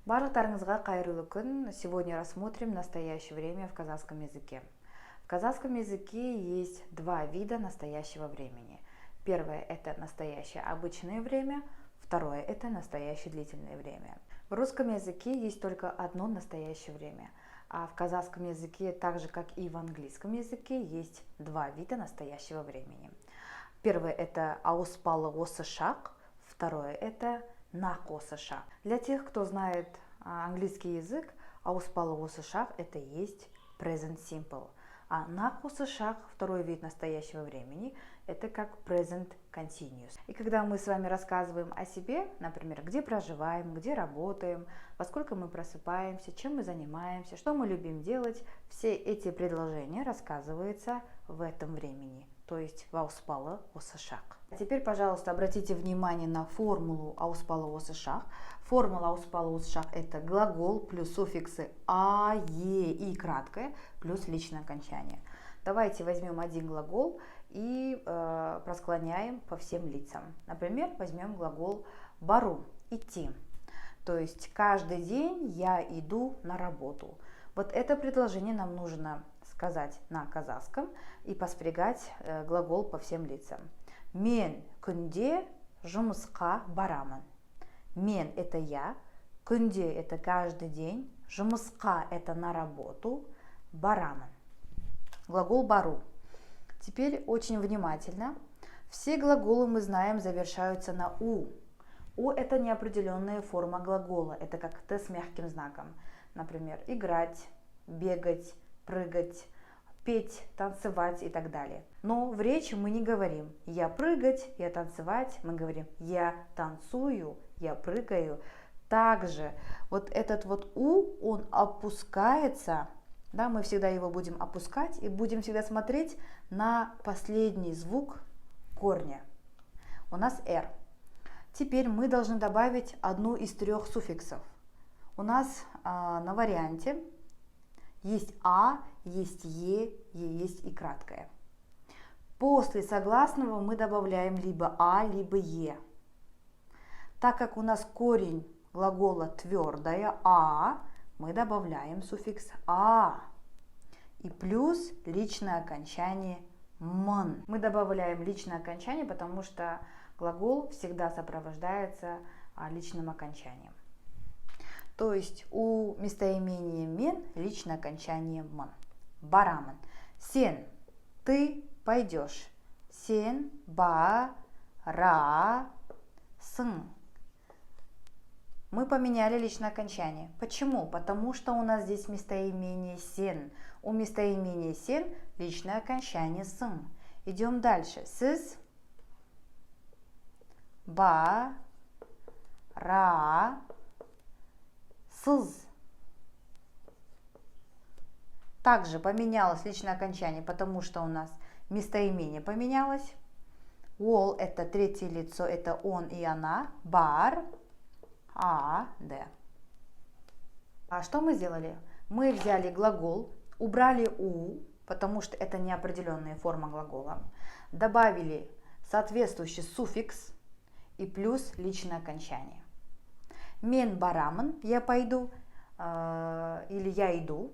Барлықтарыңызға қайырлы күн. Сегодня рассмотрим настоящее время в казахском языке. В казахском языке есть два вида настоящего времени. Первое – это настоящее обычное время, второе – это настоящее длительное время. В русском языке есть только одно настоящее время, а в казахском языке, так же как и в английском языке, есть два вида настоящего времени. Первое – это ауспалы осы шақ, второе – это нақ осы шақ. Для тех, кто знает английский язык, ауспалы осы шақ – это и есть present simple. А нақ осы шақ, второй вид настоящего времени, это как present continuous. И когда мы с вами рассказываем о себе, например, где проживаем, где работаем, во сколько мы просыпаемся, чем мы занимаемся, что мы любим делать, все эти предложения рассказываются в этом времени, то есть в ауспалы осы шақ. Теперь, пожалуйста, обратите внимание на формулу ауспалы осы шақ. Формула ауспалы осы шақ – это глагол плюс суффиксы а, е и краткое плюс личное окончание. Давайте возьмем один глагол и просклоняем по всем лицам. Например, возьмем глагол бару – идти. То есть каждый день я иду на работу. Вот это предложение нам нужно сказать на казахском и поспрягать глагол по всем лицам. Мен күнде жұмысқа барамын. Мен – это я, күнде – это каждый день, жұмысқа – это на работу, барамын. Глагол бару. Теперь очень внимательно. Все глаголы, мы знаем, завершаются на у. У – это неопределенная форма глагола, это как Т с мягким знаком. Например, играть, бегать, прыгать, петь, танцевать и так далее. Но в речи мы не говорим «я прыгать», «я танцевать», мы говорим «я танцую», «я прыгаю». Также вот этот вот «у», он опускается, да, мы всегда его будем опускать и будем всегда смотреть на последний звук корня. У нас «р». Теперь мы должны добавить одну из трех суффиксов. У нас на варианте есть «а», есть «е», есть и краткое. После согласного мы добавляем либо «а», либо «е». Так как у нас корень глагола твердое «а», мы добавляем суффикс «а». И плюс личное окончание «мн». Мы добавляем личное окончание, потому что глагол всегда сопровождается личным окончанием. То есть у местоимения «мен» личное окончание «мн». Барамын. Сен – ты пойдешь. Сен ба-ра-сын. Мы поменяли личное окончание. Почему? Потому что у нас здесь местоимение «сен». У местоимения «сен» личное окончание «сын». Идем дальше. Сіз ба-ра-сыз. Также поменялось личное окончание, потому что у нас местоимение поменялось. Ол – это третье лицо, это он и она. Бар, а, д. А что мы сделали? Мы взяли глагол, убрали у, потому что это неопределенная форма глагола, добавили соответствующий суффикс и плюс личное окончание. Мен барамын, я пойду, или я иду.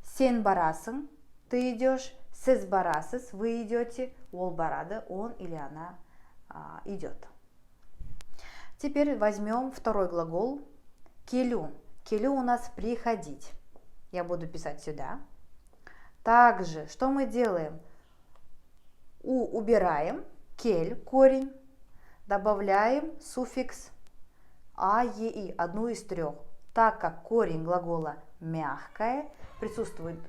Сен барасың, ты идешь. Сіз барасыз, вы идете. Ол барады, он или она идет. Теперь возьмем второй глагол келю. Келю у нас приходить. Я буду писать сюда. Также, что мы делаем? У убираем, кель, корень, добавляем суффикс а, е, и, одну из трех. Так как корень глагола мягкое, присутствует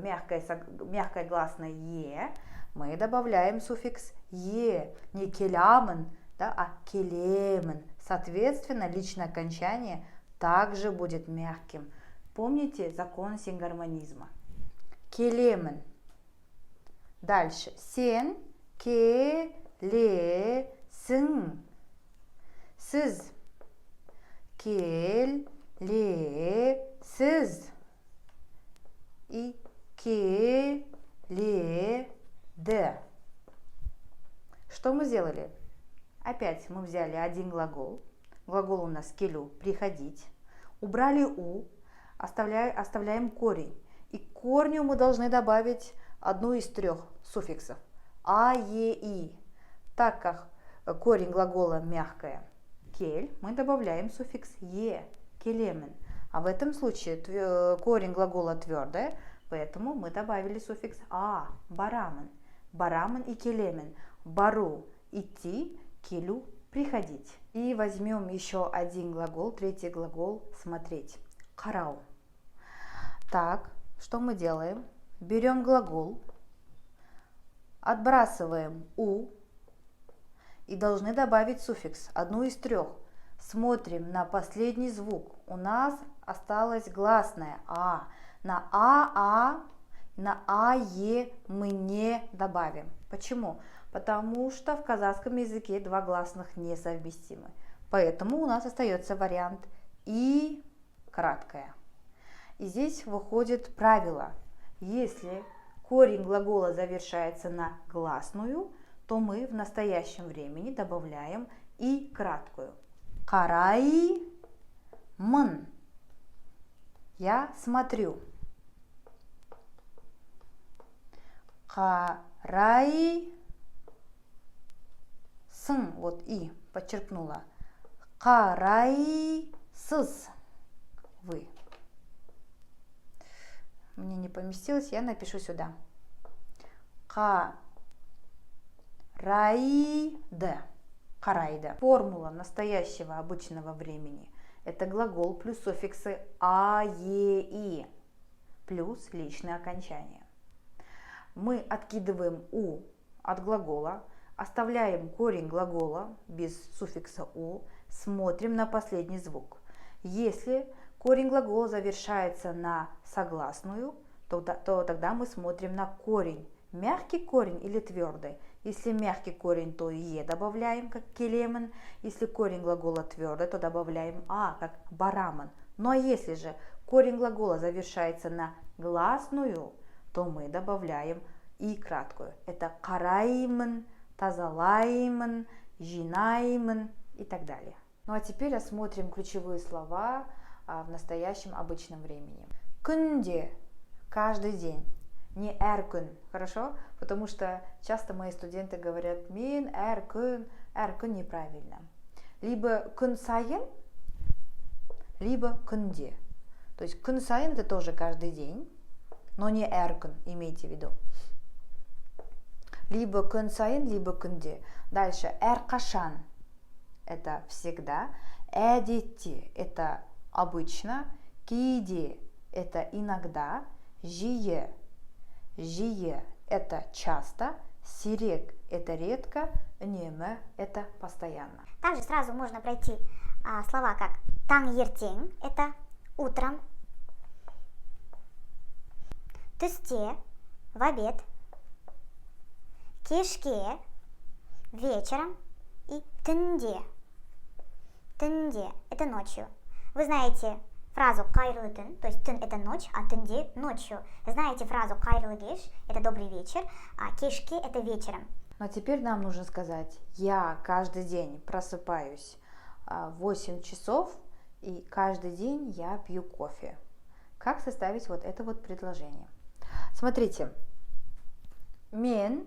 мягкое гласное «е», мы добавляем суффикс «е», не келямын, да, а келемын. Соответственно, личное окончание также будет мягким. Помните закон сингармонизма. Келемын. Дальше. Сен келесің. Сіз келесіз. И келеді. Что мы сделали? Опять мы взяли один глагол. Глагол у нас келю – приходить. Убрали у, оставляем корень. И к корню мы должны добавить одну из трех суффиксов. А, е, и. Так как корень глагола мягкое кель, мы добавляем суффикс е, келемен. А в этом случае корень глагола твердое, поэтому мы добавили суффикс а, барамен. Барамен и келемен. Бару – идти, келю – приходить. И возьмем еще один глагол, третий глагол смотреть. Карау. Так, что мы делаем? Берем глагол, отбрасываем у и должны добавить суффикс, одну из трех. Смотрим на последний звук. У нас осталось гласное а. На а, е мы не добавим. Почему? Потому что в казахском языке два гласных несовместимы. Поэтому у нас остается вариант и краткое. И здесь выходит правило. Если корень глагола завершается на гласную, то мы в настоящем времени добавляем и краткую. Карай мын. Я смотрю. Карай сын. Вот и подчеркнула. Карай сыз. Вы. Мне не поместилось, я напишу сюда. Карайды. Карайды. Формула настоящего обычного времени. Это глагол плюс суффиксы а, е, и плюс личное окончание. Мы откидываем у от глагола, оставляем корень глагола без суффикса у, смотрим на последний звук. Если корень глагола завершается на согласную, то тогда мы смотрим на корень. Мягкий корень или твердый? Если мягкий корень, то е добавляем, как келемен. Если корень глагола твердый, то добавляем а, как барамен. Ну а если же корень глагола завершается на гласную, то мы добавляем и краткую. Это караймен, тазалаймен, жинаймен и так далее. Ну а теперь рассмотрим ключевые слова в настоящем обычном времени. Күнде – каждый день. Не эркун, хорошо? Потому что часто мои студенты говорят мен эркун, эркун неправильно. Либо күн сайын, либо күнде. То есть күн сайын это тоже каждый день, но не эркун, имейте в виду. Либо күн сайын, либо күнде. Дальше әрқашан это всегда, әдетте это обычно, кейде это иногда, жиі это часто, сирек это редко, үнемі это постоянно. Также сразу можно пройти слова как таңертең это утром, түсте в обед, кешке вечером и түнде. Түнде это ночью. Вы знаете фразу қайырлы түн, то есть түн это ночь, а түнде ночью. Знаете фразу қайырлы кеш, это добрый вечер, а кешке это вечером. Но теперь нам нужно сказать, я каждый день просыпаюсь в 8 часов и каждый день я пью кофе. Как составить вот это вот предложение? Смотрите. Мен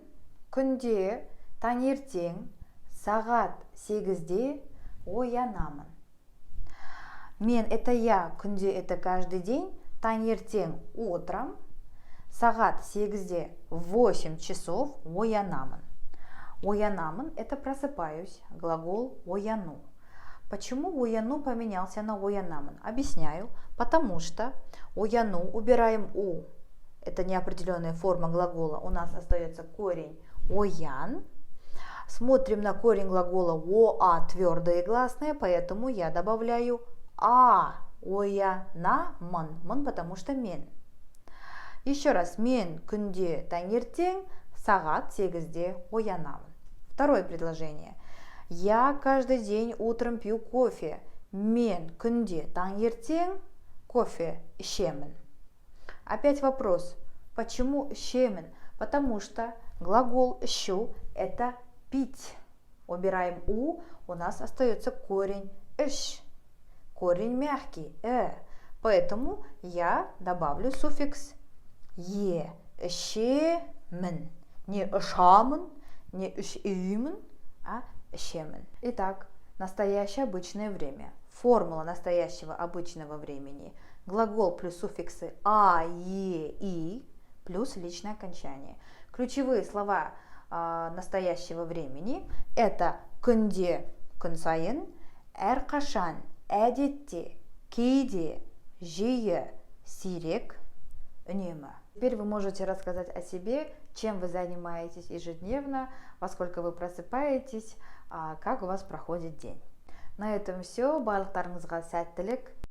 күнде таңертең сағат 8-де оянамын. Мен это я, күнде это каждый день, таңертең утром, сағат 8-де 8 часов оянамын. Оянамын это просыпаюсь, глагол ояну. Почему ояну поменялся на оянамын? Объясняю. Потому что ояну убираем у. Это неопределенная форма глагола. У нас остается корень оян. Смотрим на корень глагола оа, твердые гласные, поэтому я добавляю а, оянамын, мын, потому что мен. Еще раз, мен күнде таңертең сағат 8-де оянамын. Второе предложение. Я каждый день утром пью кофе. Мен күнде таңертең кофе ішемін. Опять вопрос. Почему ішемін? Потому что глагол ішу это пить. Убираем у нас остается корень іш. корень мягкий, поэтому я добавлю суффикс е, ішемін. Не ышамын, не үшемін, а ішемін. Итак, настоящее обычное время. Формула настоящего обычного времени. Глагол плюс суффиксы а, е, и плюс личное окончание. Ключевые слова настоящего времени это күнде, күн сайын, әрқашан, әдетте, кейде, жиі, сирек, үнемі. Теперь вы можете рассказать о себе, чем вы занимаетесь ежедневно, во сколько вы просыпаетесь, как у вас проходит день. На этом все. Барлықтарыңызға сәттілік.